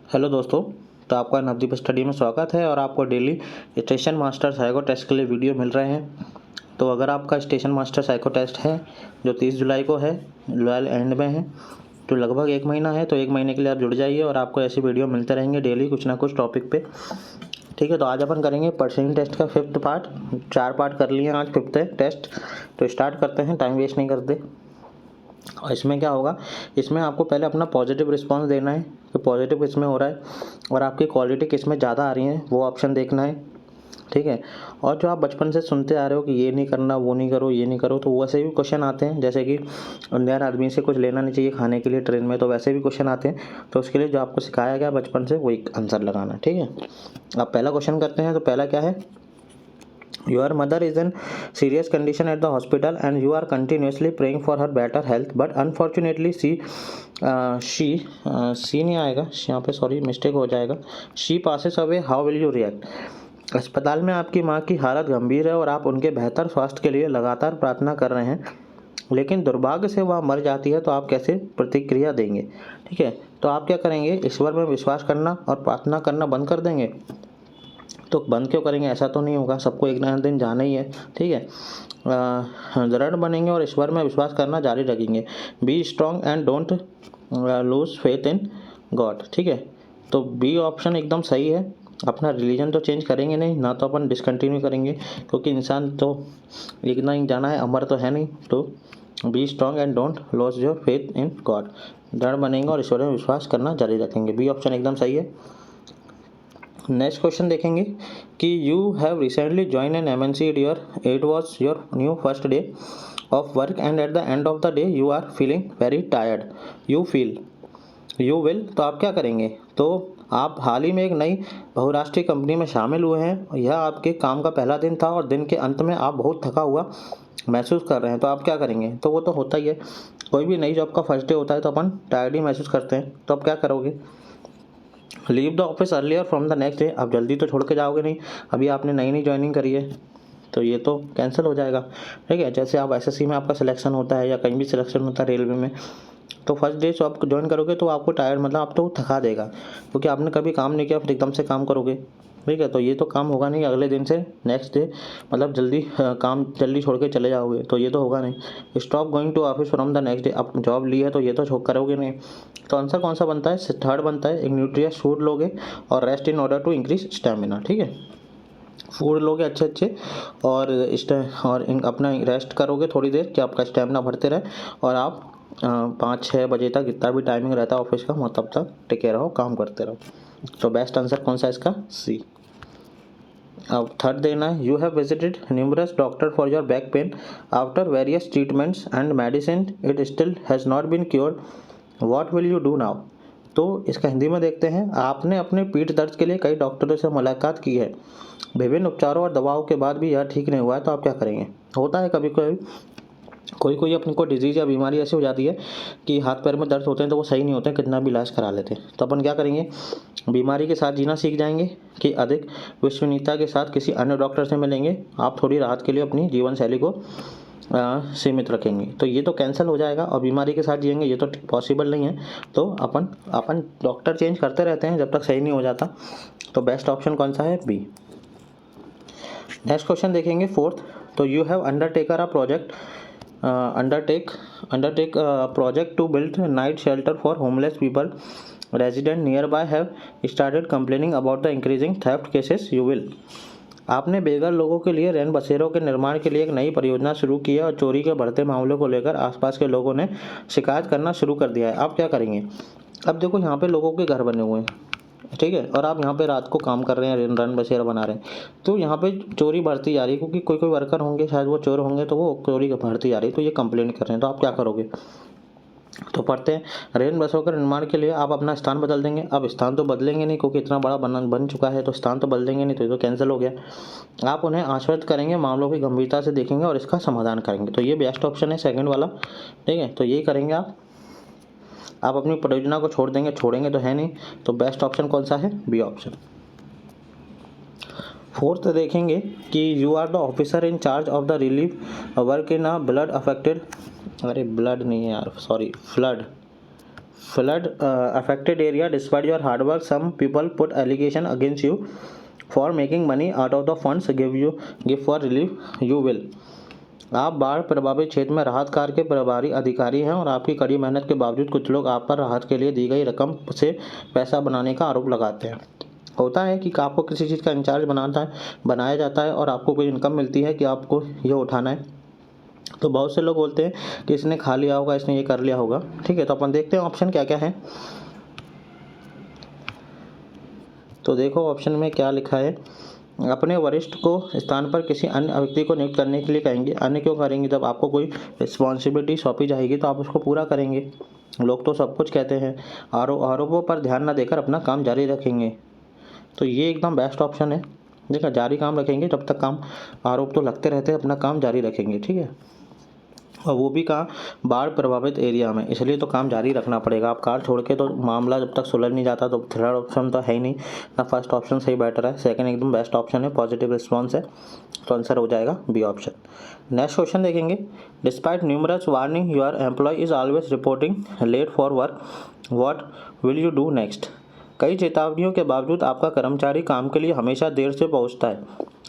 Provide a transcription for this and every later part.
Hello दोस्तों। तो आपका नवदीप स्टडी में स्वागत है और आपको daily station master psycho test के लिए वीडियो मिल रहे हैं। तो अगर आपका स्टेशन मास्टर साइको टेस्ट है जो 30 जुलाई को है, जुलाई एंड में है, तो लगभग 1 महीना है। तो 1 महीने के लिए आप जुड़ जाइए और आपको ऐसी वीडियो मिलते रहेंगे डेली कुछ ना कुछ टॉपिक पे। ठीक है, तो आज अपन करेंगे पर्सेंट टेस्ट का 5th पार्ट। 4 पार्ट कर लिए आज 5th टेस्ट। तो स्टार्ट करते हैं, टाइम वेस्ट नहीं करते। और इसमें क्या होगा, इसमें आपको पहले अपना पॉजिटिव रिस्पांस देना है कि पॉजिटिव किस में हो रहा है और आपकी क्वालिटी किस में ज़्यादा आ रही है, वो ऑप्शन देखना है। ठीक है, और जो आप बचपन से सुनते आ रहे हो कि ये नहीं करना, वो नहीं करो, ये नहीं करो, तो वैसे भी क्वेश्चन आते हैं। जैसे कि अंधेर आदमी से कुछ लेना नहीं चाहिए खाने के लिए ट्रेन में, तो वैसे भी क्वेश्चन आते हैं। तो उसके लिए जो आपको सिखाया गया बचपन से वही आंसर लगाना। ठीक है, अब पहला क्वेश्चन करते हैं। तो पहला क्या है, Your mother is in serious condition at the hospital and you are continuously praying for her better health, but unfortunately she नहीं आएगा यहाँ पे, सॉरी मिस्टेक हो जाएगा। she passes away, how will you react? अस्पताल में आपकी माँ की हालत गंभीर है और आप उनके बेहतर स्वास्थ्य के लिए लगातार प्रार्थना कर रहे हैं, लेकिन दुर्भाग्य से वह मर जाती है, तो आप कैसे प्रतिक्रिया देंगे? ठीक है, तो आप क्या करेंगे, ईश्वर में विश्वास करना और प्रार्थना करना बंद कर देंगे? तो बंद क्यों करेंगे, ऐसा तो नहीं होगा, सबको एक ना दिन जाना ही है। ठीक है, दृढ़ बनेंगे और ईश्वर में विश्वास करना जारी रखेंगे। Be strong and don't lose faith in God. ठीक है, तो बी ऑप्शन एकदम सही है। अपना रिलीजन तो चेंज करेंगे नहीं, ना तो अपन डिसकंटिन्यू करेंगे, क्योंकि इंसान तो एक ना ही जाना है, अमर तो है नहीं। तो be strong and don't lose your faith in God, दृढ़ बनेंगे और ईश्वर में विश्वास करना जारी रखेंगे। बी ऑप्शन एकदम सही है। नेक्स्ट क्वेश्चन देखेंगे कि you have recently join an MNC dear, it was your new first day of work and at the end of the day you are feeling very tired, you will, तो आप क्या करेंगे? तो आप हाल ही में एक नई बहुराष्ट्रीय कंपनी में शामिल हुए हैं, यह आपके काम का पहला दिन था और दिन के अंत में आप बहुत थका हुआ महसूस कर रहे हैं, तो आप क्या करेंगे? तो वो तो होता ही है, कोई भी नई जॉब का फर्स्ट डे होता है तो अपन टायर्ड ही महसूस करते हैं। तो आप क्या करोगे? Leave the office earlier from the next day, आप जल्दी तो छोड़ के जाओगे नहीं, अभी आपने नई नई ज्वाइनिंग करी है, तो ये तो कैंसिल हो जाएगा। ठीक है, जैसे आप एसएससी में आपका सिलेक्शन होता है या कहीं भी सिलेक्शन होता है रेलवे में, तो फर्स्ट डे जॉब ज्वाइन करोगे तो आपको टायर्ड, मतलब आप तो थका देगा, क्योंकि आपने कभी काम नहीं किया, फिर एकदम से काम करोगे। ठीक है, तो ये तो काम होगा नहीं, अगले दिन से नेक्स्ट डे मतलब जल्दी काम जल्दी छोड़ के चले जाओगे, तो ये तो होगा नहीं। Stop going to office from the next day, आप जॉब ली है तो ये तो छोड़ करोगे नहीं। तो आंसर कौन सा बनता है? थर्ड बनता है, एक न्यूट्रियस फूड लोगे और rest in order to increase stamina. ठीक है, फूड लोगे अच्छे अच्छे और अपना रेस्ट करोगे थोड़ी देर कि आपका स्टेमिना बढ़ते रहे और आप 5-6 बजे तक जितना भी टाइमिंग रहता है ऑफिस का, मतलब तब तक टिके रहो, काम करते रहो। तो बेस्ट आंसर कौन सा है इसका? सी। अब थर्ड देना है, you have visited numerous doctor for your back pain, after various treatments and medicine it still has not been cured, what will you do now? तो इसका हिंदी में देखते हैं, आपने अपने पीठ दर्द के लिए कई डॉक्टरों से मुलाकात की है, विभिन्न उपचारों और दवाओं के बाद भी यह ठीक नहीं हुआ है, तो आप क्या करेंगे? होता है कभी कभी कोई अपने को डिजीज़ या बीमारी ऐसी हो जाती है कि हाथ पैर में दर्द होते हैं तो वो सही नहीं होते हैं, कितना भी इलाज करा लेते हैं, तो अपन क्या करेंगे? बीमारी के साथ जीना सीख जाएंगे कि अधिक विश्वसनीयता के साथ किसी अन्य डॉक्टर से मिलेंगे, आप थोड़ी राहत के लिए अपनी जीवन शैली को सीमित रखेंगे, तो ये तो कैंसिल हो जाएगा। और बीमारी के साथ जिएंगे ये तो पॉसिबल नहीं है, तो अपन डॉक्टर चेंज करते रहते हैं जब तक सही नहीं हो जाता। तो बेस्ट ऑप्शन कौन सा है? बी। नेक्स्ट क्वेश्चन देखेंगे, फोर्थ। तो you have undertake project to build night shelter for homeless people, resident nearby have started complaining about the increasing theft cases, you will, आपने बेघर लोगों के लिए रैन बसेरों के निर्माण के लिए एक नई परियोजना शुरू की है और चोरी के बढ़ते मामलों को लेकर आसपास के लोगों ने शिकायत करना शुरू कर दिया है, आप क्या करेंगे? अब देखो, यहाँ पे लोगों के घर बने हुए हैं, ठीक है, और आप यहाँ पे रात को काम कर रहे हैं, रैन बसेरा बना रहे हैं, तो यहाँ पे चोरी बढ़ती जा रही है, क्योंकि कोई वर्कर होंगे शायद वो चोर होंगे, तो वो चोरी बढ़ती जा रही है, तो ये कंप्लेंट कर रहे हैं, तो आप क्या करोगे? तो पढ़ते हैं, रेन बसों के निर्माण के लिए आप अपना स्थान बदल देंगे। अब स्थान तो बदलेंगे नहीं, क्योंकि इतना बड़ा बन चुका है, तो स्थान तो बदलेंगे नहीं, तो ये तो कैंसिल हो गया। आप उन्हें आश्वस्त करेंगे, मामलों की गंभीरता से देखेंगे और इसका समाधान करेंगे, तो ये बेस्ट ऑप्शन है सेकंड वाला। ठीक है, तो यही करेंगे आप अपनी परियोजना को छोड़ेंगे तो है नहीं, तो बेस्ट ऑप्शन कौन सा है? B option. फोर्थ देखेंगे कि you are the officer in charge of the relief work in a blood affected, अरे ब्लड नहीं है यार, sorry, flood affected area. Despite your hard work, some people put allegation against you for making money out of the funds give for relief. You will. आप बाढ़ प्रभावित क्षेत्र में राहत कार्य के प्रभारी अधिकारी हैं और आपकी कड़ी मेहनत के बावजूद कुछ लोग आप पर राहत के लिए दी गई रकम से पैसा बनाने का आरोप लगाते हैं। होता है कि आपको किसी चीज़ का इंचार्ज बनाया जाता है और आपको कोई इनकम मिलती है कि आपको ये उठाना है। तो बहुत से लोग बोलते हैं कि इसने खा लिया होगा, इसने ये कर लिया होगा। ठीक है, तो अपन देखते हैं ऑप्शन क्या क्या है। तो देखो ऑप्शन में क्या लिखा है। अपने वरिष्ठ को स्थान पर किसी अन्य व्यक्ति को नियुक्त करने के लिए कहेंगे। अन्य क्यों करेंगे? जब आपको कोई रिस्पॉन्सिबिलिटी सौंपी जाएगी तो आप उसको पूरा करेंगे। लोग तो सब कुछ कहते हैं। आरोपों पर ध्यान न देकर अपना काम जारी रखेंगे। तो ये एकदम बेस्ट ऑप्शन है। देखा, जारी काम रखेंगे जब तक काम, आरोप तो लगते रहते हैं, अपना काम जारी रखेंगे। ठीक है, और वो भी कहाँ? बाढ़ प्रभावित एरिया में, इसलिए तो काम जारी रखना पड़ेगा। आप कार छोड़ के तो मामला जब तक सुलझ नहीं जाता तो थर्ड ऑप्शन तो है ही नहीं ना। फर्स्ट ऑप्शन सही बेटर है, सेकंड एकदम बेस्ट ऑप्शन है, पॉजिटिव रिस्पॉन्स है। तो आंसर हो जाएगा बी ऑप्शन। नेक्स्ट क्वेश्चन देखेंगे। Despite numerous warning your employ is always reporting late for work, what will you do next? कई चेतावनियों के बावजूद आपका कर्मचारी काम के लिए हमेशा देर से पहुंचता है,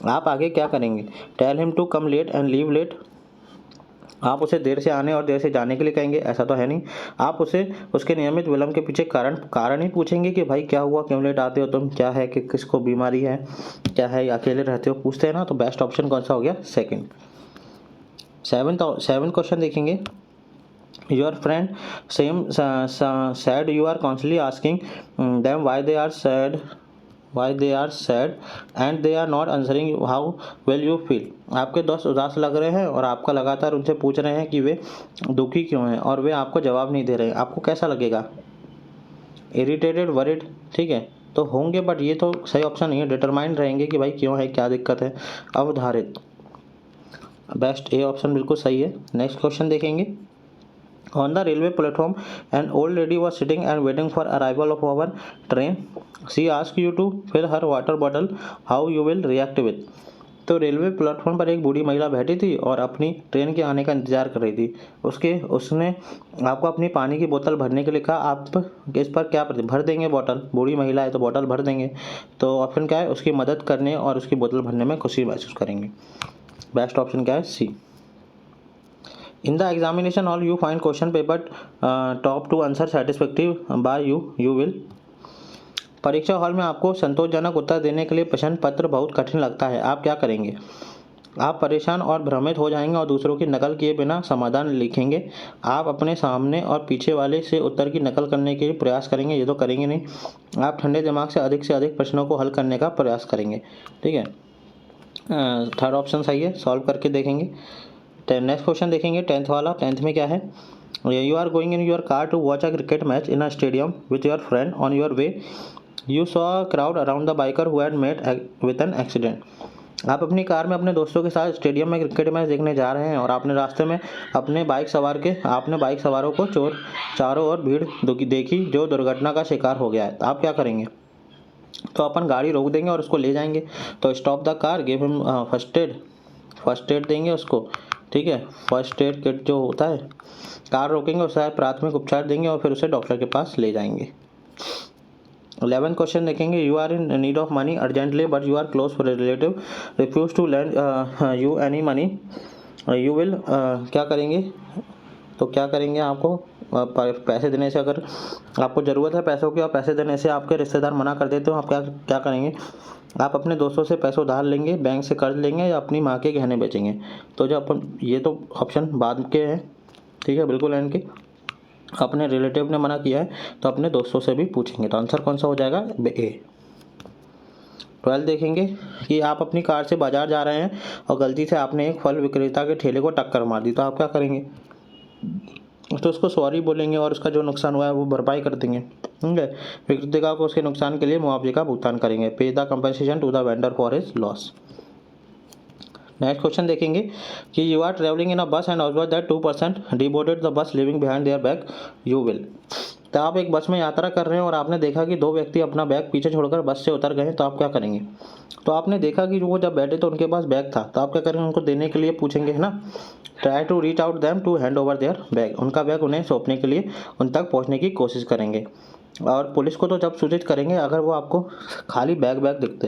आप आगे क्या करेंगे? Tell him to come late and leave late. आप उसे देर से आने और देर से जाने के लिए कहेंगे? ऐसा तो है नहीं। आप उसे उसके नियमित विलंब के पीछे कारण ही पूछेंगे कि भाई क्या हुआ, क्यों लेट आते हो तुम, क्या है, कि किसको बीमारी है, क्या है, अकेले रहते हो, पूछते हैं ना। तो बेस्ट ऑप्शन कौन सा हो गया? सेकंड। सेवन क्वेश्चन देखेंगे। Your friend seem sad, you are constantly asking them why they are sad and they are not answering you, how will you feel? आपके दोस्त उदास लग रहे हैं और आपका लगातार उनसे पूछ रहे हैं कि वे दुखी क्यों हैं और वे आपको जवाब नहीं दे रहे हैं, आपको कैसा लगेगा? Irritated, worried. ठीक है, तो होंगे, बट ये तो सही ऑप्शन नहीं है। डिटरमाइंड रहेंगे कि भाई क्यों है, क्या दिक्कत है। अवधारित, बेस्ट ए ऑप्शन बिल्कुल सही है। नेक्स्ट क्वेश्चन देखेंगे। On the railway platform, an old lady was sitting and waiting for arrival of our train. She asked you to fill her water bottle. How you will react with? तो railway platform पर एक बूढ़ी महिला बैठी थी और अपनी train के आने का इंतजार कर रही थी। उसने आपको अपनी पानी की बोतल भरने के लिए कहा। आप इस पर क्या भर देंगे? बोतल। बूढ़ी महिला है तो बोतल भर देंगे। तो ऑप्शन क्या है? उसकी मदद करने और उसकी बोतल भरने में खुशी महसूस करेंगे। बेस्ट ऑप्शन क्या है? सी। In the examination hall, you find question paper top to answer satisfactory by you will. परीक्षा हॉल में आपको संतोषजनक उत्तर देने के लिए प्रश्न पत्र बहुत कठिन लगता है, आप क्या करेंगे? आप परेशान और भ्रमित हो जाएंगे और दूसरों की नकल किए बिना समाधान लिखेंगे। आप अपने सामने और पीछे वाले से उत्तर की नकल करने के लिए प्रयास करेंगे, ये तो करेंगे नहीं। आप ठंडे दिमाग से अधिक प्रश्नों को हल करने का प्रयास करेंगे। ठीक है, थर्ड ऑप्शन सही है, सॉल्व करके देखेंगे। नेक्स्ट क्वेश्चन देखेंगे, 10th वाला। 10th में क्या है? You are going in your car to watch a cricket match in a stadium with your friend. On your way you saw a crowd around the biker who had met with an accident. आप अपनी car में अपने दोस्तों के साथ stadium में cricket match देखने जा रहे हैं और आपने रास्ते में आपने बाइक सवारों को चारों ओर भीड़ देखी जो दुर्घटना का शिकार हो गया है। तो आप क्या करेंगे? तो अपन गाड़ी रोक देंगे और उसको ले जाएंगे। तो stop the car, give him first aid देंगे उसको। ठीक है, फर्स्ट एड किट जो होता है, कार रोकेंगे, उसे प्राथमिक उपचार देंगे और फिर उसे डॉक्टर के पास ले जाएंगे। 11th क्वेश्चन देखेंगे। You are in need of money urgently but you are close relative refuse to lend you any money, you will. क्या करेंगे? तो क्या करेंगे? आपको पैसे देने से, अगर आपको ज़रूरत है पैसों की और पैसे देने से आपके रिश्तेदार मना कर देते हो, आप क्या करेंगे? आप अपने दोस्तों से पैसे उधार लेंगे, बैंक से कर्ज लेंगे या अपनी माँ के गहने बेचेंगे। तो जब अपन, ये तो ऑप्शन बाद के हैं, ठीक है, बिल्कुल एंड के। अपने रिलेटिव ने मना किया है तो अपने दोस्तों से भी पूछेंगे। तो आंसर कौन सा हो जाएगा? ए। 12 देखेंगे कि आप अपनी कार से बाजार जा रहे हैं और गलती से आपने एक फल विक्रेता के ठेले को टक्कर मार दी। तो आप क्या करेंगे? तो उसको सॉरी बोलेंगे और उसका जो नुकसान हुआ है वो भरपाई कर देंगे। ठीक है, विक्रेता को उसके नुकसान के लिए मुआवजे का भुगतान करेंगे। Pay the compensation to the vendor for his loss. Next question देखेंगे कि you are travelling in a bus and observe that 2% deboarded the bus leaving behind their back, you will. तो आप एक बस में यात्रा कर रहे हैं और आपने देखा कि दो व्यक्ति अपना बैग पीछे छोड़कर बस से उतर गए, तो आप क्या करेंगे? तो आपने देखा कि वो जब बैठे तो उनके पास बैग था, तो आप क्या करेंगे? उनको देने के लिए पूछेंगे, है ना। Try to reach out them to hand over their bag, उनका बैग उन्हें सौंपने के लिए उन तक पहुंचने की कोशिश करेंगे। और पुलिस को तो जब सूचित करेंगे अगर वो आपको खाली बैग दिखते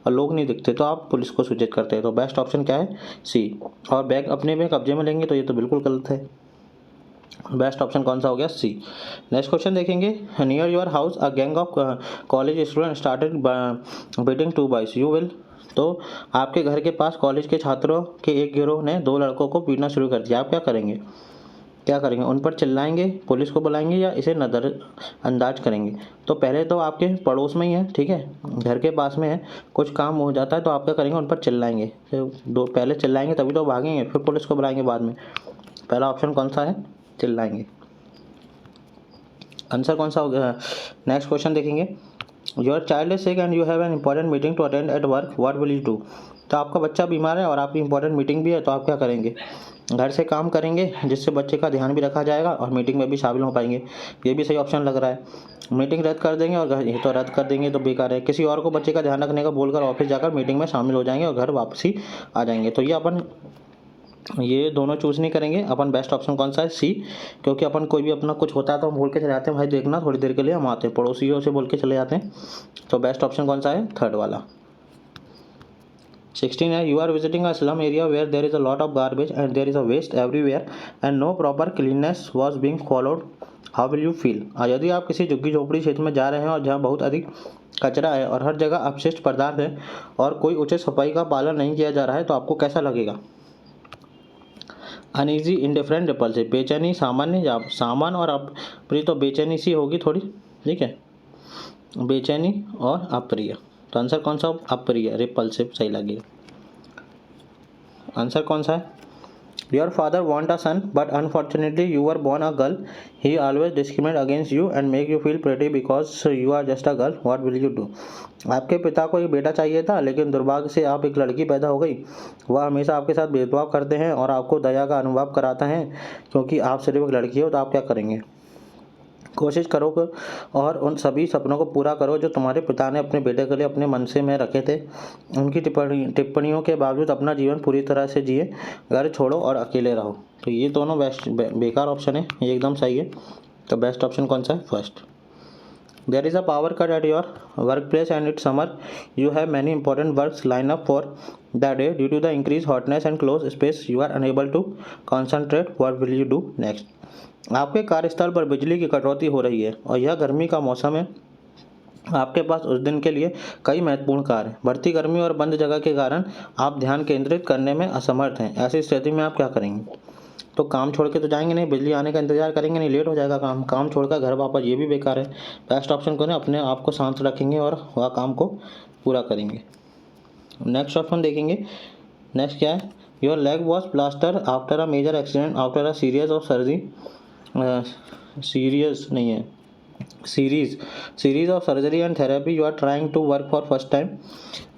और लोग नहीं दिखते, तो आप पुलिस को सूचित करते हैं। तो बेस्ट ऑप्शन क्या है? सी। और बैग अपने में कब्जे में लेंगे, तो ये तो बिल्कुल गलत है। बेस्ट ऑप्शन कौन सा हो गया? सी। नेक्स्ट क्वेश्चन देखेंगे। Near your house a gang of college student started beating two boys, you will. तो आपके घर के पास कॉलेज के छात्रों के एक गिरोह ने दो लड़कों को पीटना शुरू कर दिया, आप क्या करेंगे? क्या करेंगे? उन पर चिल्लाएंगे, पुलिस को बुलाएंगे, या इसे नज़रअंदाज करेंगे? तो पहले तो आपके पड़ोस में ही है, ठीक है, घर के पास में है, कुछ काम हो जाता है तो आप क्या करेंगे? उन पर चिल्लाएंगे। तो पहले चिल्लाएंगे तभी तो भागेंगे, फिर पुलिस को बुलाएंगे बाद में। पहला ऑप्शन कौन सा है? चिल्लाएंगे। आंसर कौन सा हो गया? नेक्स्ट क्वेश्चन देखेंगे। Your child is sick and you have an important meeting to attend at work, what will you do. तो आपका बच्चा बीमार है और आपकी इंपॉर्टेंट मीटिंग भी है, तो आप क्या करेंगे? घर से काम करेंगे जिससे बच्चे का ध्यान भी रखा जाएगा और मीटिंग में भी शामिल हो पाएंगे। ये भी सही ऑप्शन लग रहा है। मीटिंग रद्द कर देंगे और घर, ये तो रद्द कर देंगे तो बेकार है। किसी और को बच्चे का ध्यान रखने का बोलकर ऑफिस जाकर मीटिंग में शामिल हो जाएंगे और घर वापसी आ जाएंगे। तो ये दोनों चूज़ नहीं करेंगे अपन। बेस्ट ऑप्शन कौन सा है? सी। क्योंकि अपन कोई भी अपना कुछ होता है तो हम बोल के चले जाते हैं, भाई देखना थोड़ी देर के लिए हम आते हैं, पड़ोसियों से बोल के चले जाते हैं। तो बेस्ट ऑप्शन कौन सा है? थर्ड वाला। 16 है। You are visiting a slum area where there is a lot of garbage and there is a waste everywhere and no proper cleanness was being followed, how will you feel. यदि आप किसी झुग्गी झोपड़ी क्षेत्र में जा रहे हैं और जहाँ बहुत अधिक कचरा है और हर जगह अपशिष्ट पदार्थ है और कोई उचित सफाई का पालन नहीं किया जा रहा है, तो आपको कैसा लगेगा? Uneasy, indifferent, repulsive. बेचैनी, सामान्य, या सामान और अप्रिय। तो बेचैनी सी होगी थोड़ी, ठीक है, बेचैनी और अप्रिय। तो आंसर कौन सा? अप्रिय, रिपल्सिव सही लगेगा। आंसर कौन सा है? Your father want a son but unfortunately you were born a girl, he always discriminate against you and make you feel pretty because you are just a girl, what will you do. आपके पिता को एक बेटा चाहिए था लेकिन दुर्भाग्य से आप एक लड़की पैदा हो गई। वह हमेशा आपके साथ भेदभाव करते हैं और आपको दया का अनुभव कराता है क्योंकि आप सिर्फ एक लड़की हो। तो आप क्या करेंगे? कोशिश करो और उन सभी सपनों को पूरा करो जो तुम्हारे पिता ने अपने बेटे के लिए अपने मन से में रखे थे। उनकी टिप्पणियों के बावजूद अपना जीवन पूरी तरह से जिए, घर छोड़ो और अकेले रहो। तो ये दोनों बेकार ऑप्शन है, ये एकदम सही है। तो बेस्ट ऑप्शन कौन सा है? First. There is a power cut at your work place and it's summer, you have many important works line up for the day due to the increase hotness and close space, you are unable to concentrate, what will you do next. आपके कार्यस्थल पर बिजली की कटौती हो रही है और यह गर्मी का मौसम है। आपके पास उस दिन के लिए कई महत्वपूर्ण कार्य हैं। बढ़ती गर्मी और बंद जगह के कारण आप ध्यान केंद्रित करने में असमर्थ हैं। ऐसी स्थिति में आप क्या करेंगे? तो काम छोड़ के तो जाएंगे नहीं, बिजली आने का इंतजार करेंगे नहीं, लेट हो जाएगा काम छोड़कर घर वापस, ये भी बेकार है। बेस्ट ऑप्शन करें, अपने आप को शांत रखेंगे और वह काम को पूरा करेंगे। नेक्स्ट ऑप्शन देखेंगे। नेक्स्ट क्या है? Your leg was plaster after a major accident after a series of surgery, serious नहीं है, series of surgery and therapy, you are trying to work for first time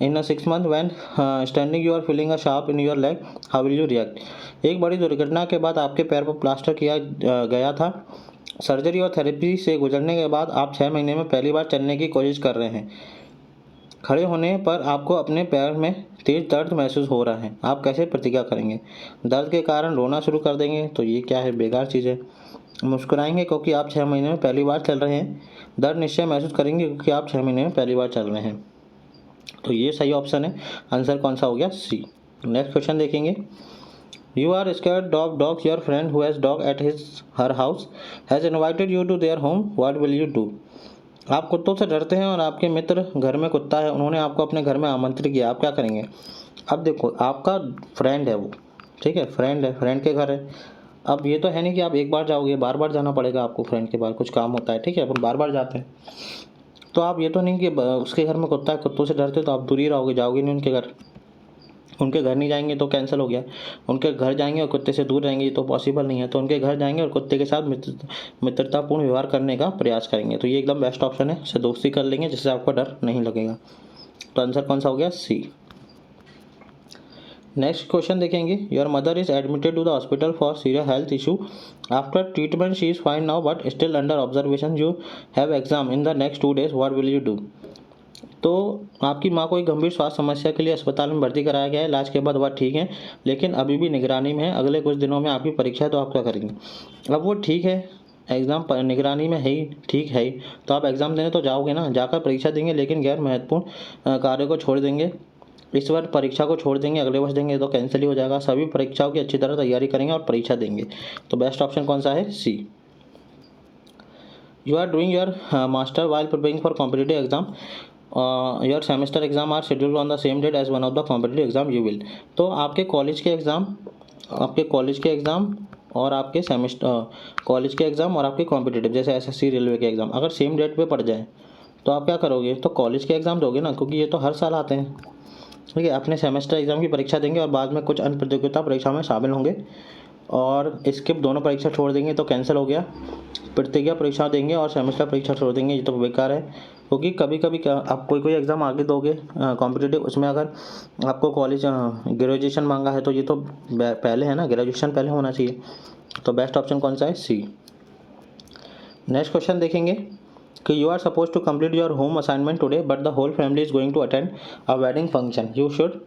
in a 6 month when standing you are feeling a sharp in your leg, how will you react। एक बड़ी दुर्घटना के बाद आपके पैर पर प्लास्टर किया गया था। सर्जरी और थेरेपी से गुजरने के बाद आप 6 महीने में पहली बार चलने की कोशिश कर रहे हैं। खड़े होने पर आपको अपने पैर में तेज दर्द महसूस हो रहा है, आप कैसे प्रतिक्रिया करेंगे? दर्द के कारण रोना शुरू कर देंगे, तो ये क्या है? बेकार चीज़ है। मुस्कुराएंगे क्योंकि आप 6 महीने में पहली बार चल रहे हैं। दर्द निश्चय महसूस करेंगे क्योंकि आप 6 महीने में पहली बार चल रहे हैं। तो ये सही ऑप्शन है। आंसर कौन सा हो गया? सी। नेक्स्ट क्वेश्चन देखेंगे। You are scared of dogs, your friend who has dog at her house has invited you to their home, what will you do. आप कुत्तों से डरते हैं और आपके मित्र घर में कुत्ता है, उन्होंने आपको अपने घर में आमंत्रित किया, आप क्या करेंगे? अब देखो, आपका फ्रेंड है वो, ठीक है, फ्रेंड है, फ्रेंड के घर है। अब ये तो है नहीं कि आप एक बार जाओगे, बार बार जाना पड़ेगा आपको फ्रेंड के बाहर, कुछ काम होता है, ठीक है, अपन बार बार जाते हैं। तो आप ये तो नहीं कि उसके घर में कुत्ता है, कुत्तों से डरते तो आप दूर ही रहोगे, जाओगे नहीं उनके घर। उनके घर नहीं जाएंगे तो कैंसिल हो गया। उनके घर जाएंगे और कुत्ते से दूर रहेंगे, ये तो पॉसिबल नहीं है। तो उनके घर जाएंगे और कुत्ते के साथ मित्रतापूर्ण व्यवहार करने का प्रयास करेंगे। तो ये एकदम बेस्ट ऑप्शन है, इससे दोस्ती कर लेंगे जिससे आपको डर नहीं लगेगा। तो आंसर कौन सा हो गया? सी। नेक्स्ट क्वेश्चन देखेंगे, your mother is admitted to the hospital for serious health issue, after treatment she is fine now but still under observation, you have exam in the next 2 days, what will you do. तो आपकी माँ को एक गंभीर स्वास्थ्य समस्या के लिए अस्पताल में भर्ती कराया गया है, इलाज के बाद वह ठीक है लेकिन अभी भी निगरानी में है, अगले कुछ दिनों में आपकी परीक्षा है, तो आप क्या करेंगे। अब वो ठीक है, एग्ज़ाम पर निगरानी में है ही, ठीक है ही, तो आप एग्ज़ाम देने तो जाओगे ना, जाकर परीक्षा देंगे लेकिन गैर महत्वपूर्ण कार्य को छोड़ देंगे, इस बार परीक्षा को छोड़ देंगे, अगले वर्ष देंगे तो कैंसिल ही हो जाएगा। सभी परीक्षाओं की अच्छी तरह तैयारी करेंगे और परीक्षा देंगे। तो बेस्ट ऑप्शन कौन सा है, C. You are doing your master while preparing for competitive exam, your semester exam are scheduled on the same date as one of the competitive exam you will. तो आपके कॉलेज के exam और आपके semester college के exam और आपके competitive जैसे SSC railway के एग्ज़ाम अगर सेम डेट पे पड़ जाए तो आप क्या करोगे, तो कॉलेज के एग्ज़ाम दोगे ना, क्योंकि ये तो हर साल आते हैं। ठीक है, अपने सेमेस्टर एग्ज़ाम की परीक्षा देंगे और बाद में कुछ अन्य प्रतियोगिता परीक्षा में शामिल होंगे और स्किप दोनों परीक्षा छोड़ देंगे तो कैंसिल हो गया। प्रतियोगिता परीक्षा देंगे और सेमेस्टर परीक्षा छोड़ देंगे, ये तो बेकार है। क्योंकि कभी कभी क्या आप कोई एग्ज़ाम आगे दोगे कॉम्पिटिटिव, उसमें अगर आपको कॉलेज ग्रेजुएशन मांगा है तो ये तो पहले है ना, ग्रेजुएशन पहले होना चाहिए। तो बेस्ट ऑप्शन कौन सा है, सी। नेक्स्ट क्वेश्चन देखेंगे कि you are suppose to complete your home assignment today but the whole family is going to attend a wedding function, you should.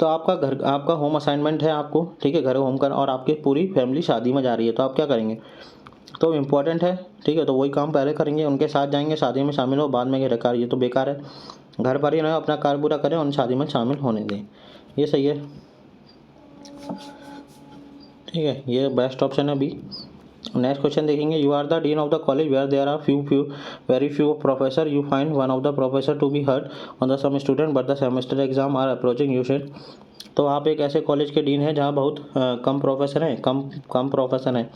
तो आपका होम असाइनमेंट है आपको, ठीक है, घर होम कर, और आपकी पूरी फैमिली शादी में जा रही है, तो आप क्या करेंगे। तो इम्पॉर्टेंट है, ठीक है, तो वही काम पहले करेंगे, उनके साथ जाएंगे, शादी में शामिल हो, बाद में ये कार, ये तो बेकार है। घर पर ही रहे, अपना कार पूरा करें और शादी में शामिल होने दें, ये सही है। ठीक है, ये बेस्ट ऑप्शन है, बी। नेक्स्ट क्वेश्चन देखेंगे, you are the dean of the college where there are very few professor, you find one of the professor to be hard on the some student but the semester exam are approaching, you should. तो आप एक ऐसे college के dean हैं जहाँ बहुत कम professor हैं,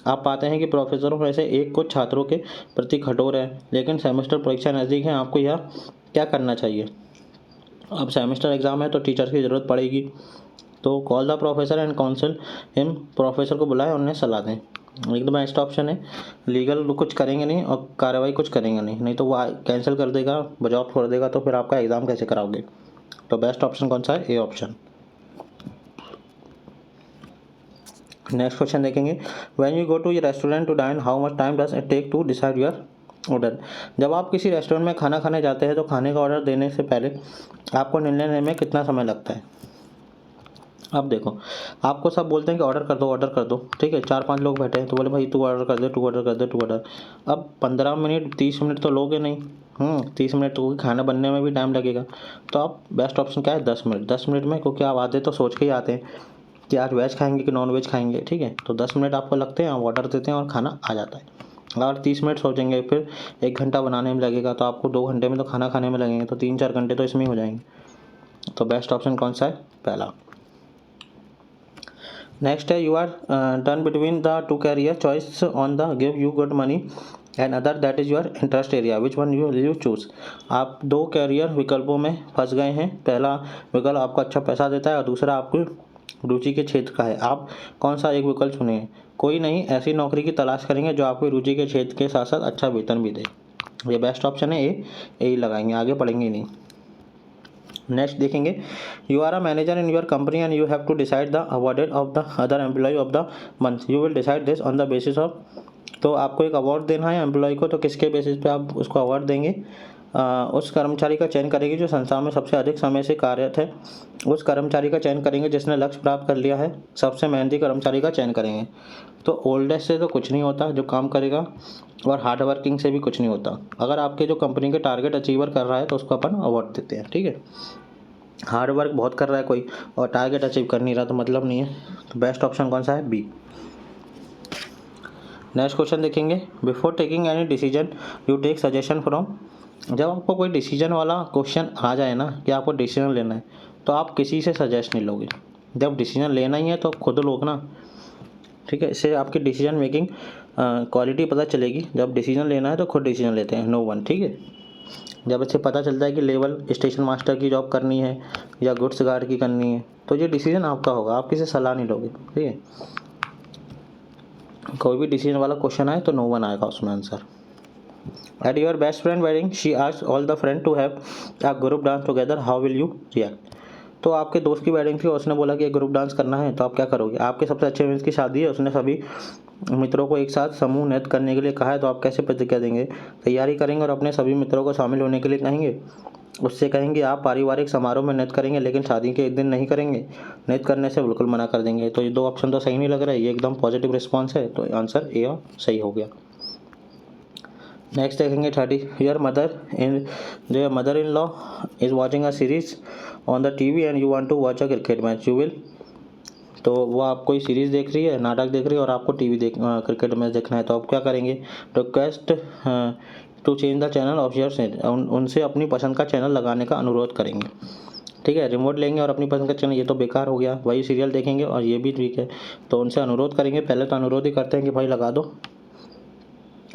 आप पाते हैं कि प्रोफेसरों में से एक कुछ छात्रों के प्रति कठोर है, लेकिन सेमेस्टर परीक्षा नज़दीक है, आपको यह क्या करना चाहिए। अब सेमेस्टर एग्ज़ाम है तो टीचर की ज़रूरत पड़ेगी, तो call the professor and council him, professor को बुलाएं और उन्हें सलाह दें। एकदम बेस्ट ऑप्शन है। लीगल कुछ करेंगे नहीं और कार्रवाई कुछ करेंगे नहीं तो वो कैंसिल कर देगा, जॉब छोड़ देगा, तो फिर आपका एग्ज़ाम कैसे कराओगे। तो बेस्ट ऑप्शन कौन सा है, ए ऑप्शन। नेक्स्ट क्वेश्चन देखेंगे, when you go to your restaurant to dine how much time does it take to decide your order. जब आप किसी रेस्टोरेंट में खाना खाने जाते हैं तो खाने का ऑर्डर देने से पहले आपको निर्णय लेने में कितना समय लगता है। अब देखो, आपको सब बोलते हैं कि ऑर्डर कर दो, ठीक है, 4-5 लोग बैठे हैं तो बोले भाई तू ऑर्डर कर दे। अब 15 मिनट 30 मिनट तो लोगे नहीं, 30 मिनट तो खाना बनने में भी टाइम लगेगा। तो आप बेस्ट ऑप्शन क्या है, 10 मिनट में, क्योंकि आप आते तो सोच के ही आते हैं कि आज वेज खाएंगे कि नॉन वेज खाएंगे, ठीक है, तो 10 मिनट आपको लगते हैं, आप ऑर्डर देते हैं और खाना आ जाता है। अगर 30 मिनट सोचेंगे फिर 1 घंटा बनाने में लगेगा, तो आपको 2 घंटे में तो खाना खाने में लगेंगे, तो 3-4 घंटे तो इसमें ही हो जाएंगे। तो बेस्ट ऑप्शन कौन सा है, पहला। नेक्स्ट है, you are done between the two career choice on the give you good money and other that is your interest area, which one you choose. आप 2 कैरियर विकल्पों में फंस गए हैं, पहला विकल्प आपको अच्छा पैसा देता है और दूसरा आपको रुचि के क्षेत्र का है, आप कौन सा एक विकल्प चुनेंगे। कोई नहीं, ऐसी नौकरी की तलाश करेंगे जो आपकी रुचि के क्षेत्र के साथ साथ अच्छा वेतन भी दे। ये बेस्ट ऑप्शन है, ए ही लगाएंगे, आगे पढ़ेंगे नहीं। नेक्स्ट देखेंगे, you are a manager in your company and you have to decide the awarded of the other employ of the month, you will decide this on the basis of. तो आपको एक award देना है employ को, तो किसके basis पे आप उसको अवार्ड देंगे। उस कर्मचारी का चयन करेंगे जो संस्था में सबसे अधिक समय से कार्यरत है, उस कर्मचारी का चयन करेंगे जिसने लक्ष्य प्राप्त कर लिया है, सबसे मेहनती कर्मचारी का चयन करेंगे। तो ओल्डेस्ट से तो कुछ नहीं होता जो काम करेगा, और हार्ड वर्किंग से भी कुछ नहीं होता। अगर आपके जो कंपनी के टारगेट अचीवर कर रहा है तो उसको अपन अवार्ड देते हैं, ठीक है। हार्ड वर्क बहुत कर रहा है कोई और टारगेट अचीव कर नहीं रहा तो मतलब नहीं है। तो बेस्ट ऑप्शन कौन सा है, बी। नेक्स्ट क्वेश्चन देखेंगे, before taking any decision you take suggestion from. जब आपको कोई डिसीजन वाला क्वेश्चन आ जाए ना कि आपको डिसीजन लेना है, तो आप किसी से सजेस्ट नहीं लोगे। जब डिसीजन लेना ही है तो खुद लोग ना, ठीक है, इससे आपकी डिसीजन मेकिंग क्वालिटी पता चलेगी। जब डिसीजन लेना है तो खुद डिसीजन लेते हैं, नो वन, ठीक है। जब इससे पता चलता है कि लेवल स्टेशन मास्टर की जॉब करनी है या गुड्स गार्ड की करनी है, तो ये डिसीजन आपका होगा, आप किसी से सलाह नहीं लोगे, ठीक है। कोई भी डिसीजन वाला क्वेश्चन आए तो नो वन आएगा उसमें answer. At your best friend wedding she asked all the friend to have a group dance together, how will you react. तो आपके दोस्त की वेडिंग थी और उसने बोला कि एक ग्रुप डांस करना है, तो आप क्या करोगे? आपके सबसे अच्छे मित्र की शादी है, उसने सभी मित्रों को एक साथ समूह नृत्य करने के लिए कहा है, तो आप कैसे प्रतिक्रिया देंगे? तैयारी करेंगे और अपने सभी मित्रों को शामिल होने के लिए कहेंगे? उससे कहेंगे आप पारिवारिक समारोह में नृत्य करेंगे लेकिन शादी के एक दिन नहीं करेंगे? नृत्य करने से बिल्कुल मना कर देंगे। तो ये दो ऑप्शन तो सही नहीं लग रहे, ये एकदम पॉजिटिव रिस्पॉन्स है, तो आंसर ए सही हो गया। नेक्स्ट देखेंगे 30, your mother in law is watching a series on the TV and you want to watch a cricket match, you will. तो वो आप कोई सीरीज़ देख रही है, नाटक देख रही है और आपको क्रिकेट मैच देखना है, तो आप क्या करेंगे? Request to change the channel of your, उनसे अपनी पसंद का चैनल लगाने का अनुरोध करेंगे। ठीक है, रिमोट लेंगे और अपनी पसंद का चैनल, ये तो बेकार हो गया, वही सीरियल देखेंगे और ये भी ठीक है। तो उनसे अनुरोध करेंगे, पहले तो अनुरोध ही करते हैं कि भाई लगा दो,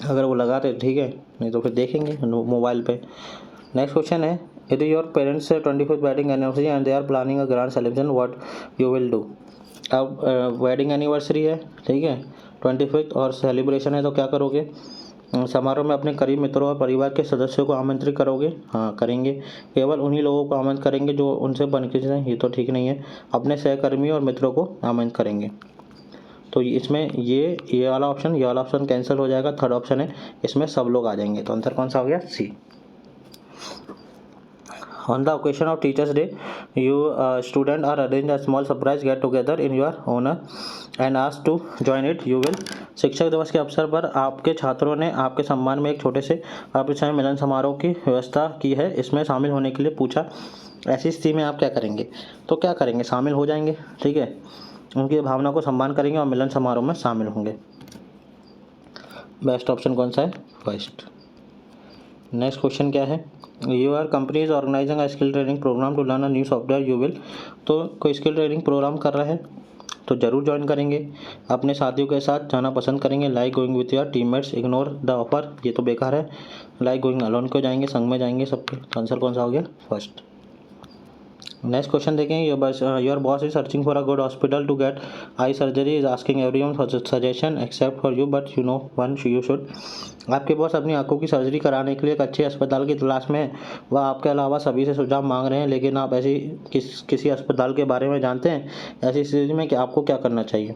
अगर वो लगाते ठीक है, नहीं तो फिर देखेंगे मोबाइल पे। नेक्स्ट क्वेश्चन है, यदि your parents 25th wedding anniversary and they are planning a grand celebration, what you will do. अब वेडिंग एनिवर्सरी है, ठीक है, 25th और सेलिब्रेशन है, तो क्या करोगे? समारोह में अपने करीब मित्रों और परिवार के सदस्यों को आमंत्रित करोगे? हाँ करेंगे। केवल उन्हीं लोगों को आमंत्रित करेंगे जो उनसे परिचित हैं, ये तो ठीक नहीं है। अपने सहकर्मियों और मित्रों को आमंत्रित करेंगे। तो इसमें ये वाला ऑप्शन कैंसिल हो जाएगा। थर्ड ऑप्शन है, इसमें सब लोग आ जाएंगे, तो आंसर कौन सा हो गया? सी। On the occasion of Teachers Day, you student are arrange a small surprise get together in your honor and asked to join it. You will। शिक्षक दिवस के अवसर पर आपके छात्रों ने आपके सम्मान में एक छोटे से अप्रत्याशित मिलन समारोह की व्यवस्था की है, इसमें शामिल होने के लिए पूछा। ऐसी स्थिति में आप क्या करेंगे? तो क्या करेंगे? शामिल हो जाएंगे, ठीक है, उनकी भावना को सम्मान करेंगे और मिलन समारोह में शामिल होंगे। बेस्ट ऑप्शन कौन सा है? फर्स्ट। नेक्स्ट क्वेश्चन क्या है, your company is organising a skill training programme to learn a new software, you will. तो कोई स्किल ट्रेनिंग प्रोग्राम कर रहा है तो ज़रूर ज्वाइन करेंगे। अपने साथियों के साथ जाना पसंद करेंगे, like going with your teammates, ignore the offer, ये तो बेकार है। लाइक गोइंग अलोन क्यों जाएंगे, संग में जाएंगे सबके। आंसर कौन सा हो गया? फर्स्ट। नेक्स्ट क्वेश्चन देखें, your boss is searching for a good hospital to get eye surgery, is asking everyone for suggestion except for you, but you know one you should. आपके बॉस अपनी आंखों की surgery कराने के लिए एक अच्छे अस्पताल की तलाश में है। वह आपके अलावा सभी से सुझाव मांग रहे हैं, लेकिन आप ऐसी किसी अस्पताल के बारे में जानते हैं? ऐसी स्थिति में कि आपको क्या करना चाहिए?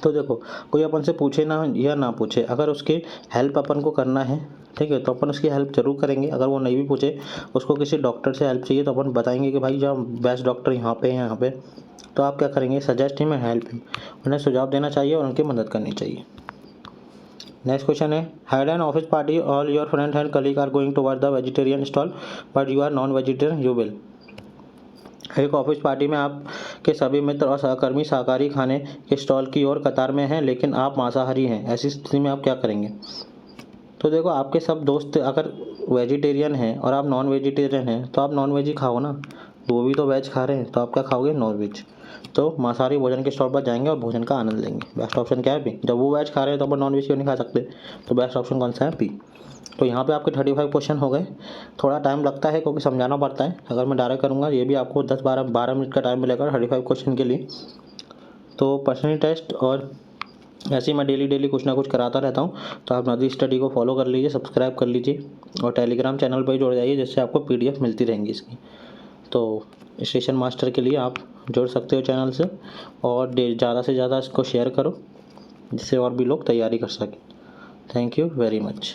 तो देखो, कोई अपन से पूछे ना या ना पूछे, अगर उसकी हेल्प अपन को करना है, ठीक है, तो अपन उसकी हेल्प जरूर करेंगे। अगर वो नहीं भी पूछे, उसको किसी डॉक्टर से हेल्प चाहिए, तो अपन बताएंगे कि भाई जब बेस्ट डॉक्टर यहाँ पे हैं, यहाँ पे। तो आप क्या करेंगे? Suggest him and help him, उन्हें सुझाव देना चाहिए और उनकी मदद करनी चाहिए। नेक्स्ट क्वेश्चन है, had an office party, all your friend and colleague are going toward the vegetarian stall but you are non vegetarian, you will. एक ऑफिस पार्टी में आपके सभी मित्र और सहकर्मी शाकाहारी खाने के स्टॉल की ओर कतार में हैं, लेकिन आप मांसाहारी हैं। ऐसी स्थिति में आप क्या करेंगे? तो देखो, आपके सब दोस्त अगर वेजिटेरियन हैं और आप नॉन वेजिटेरियन हैं, तो आप नॉन वेज ही खाओ ना। वो भी तो वेज खा रहे हैं, तो आप क्या खाओगे? Non veg. तो मांसाहारी भोजन के स्टॉल पर जाएंगे और भोजन का आनंद लेंगे। बेस्ट ऑप्शन क्या है? बी। जब वो वेज खा रहे हैं तो अपन नॉन वेज क्यों नहीं खा सकते? तो बेस्ट ऑप्शन कौन सा है? बी। तो यहाँ पे आपके 35 क्वेश्चन हो गए। थोड़ा टाइम लगता है क्योंकि समझाना पड़ता है। अगर मैं डायरेक्ट करूँगा, ये भी आपको 10-12 मिनट का टाइम मिलेगा 35 क्वेश्चन के लिए। तो पर्सनल टेस्ट और ऐसे ही मैं डेली कुछ ना कुछ कराता रहता हूँ, तो आप नदी स्टडी को फॉलो कर लीजिए, सब्सक्राइब कर लीजिए और टेलीग्राम चैनल पर जुड़ जाइए, जिससे आपको PDF मिलती रहेंगी इसकी। तो स्टेशन मास्टर के लिए आप जुड़ सकते हो चैनल से, और ज़्यादा से ज़्यादा इसको शेयर करो, जिससे और भी लोग तैयारी कर सकें। Thank you very much.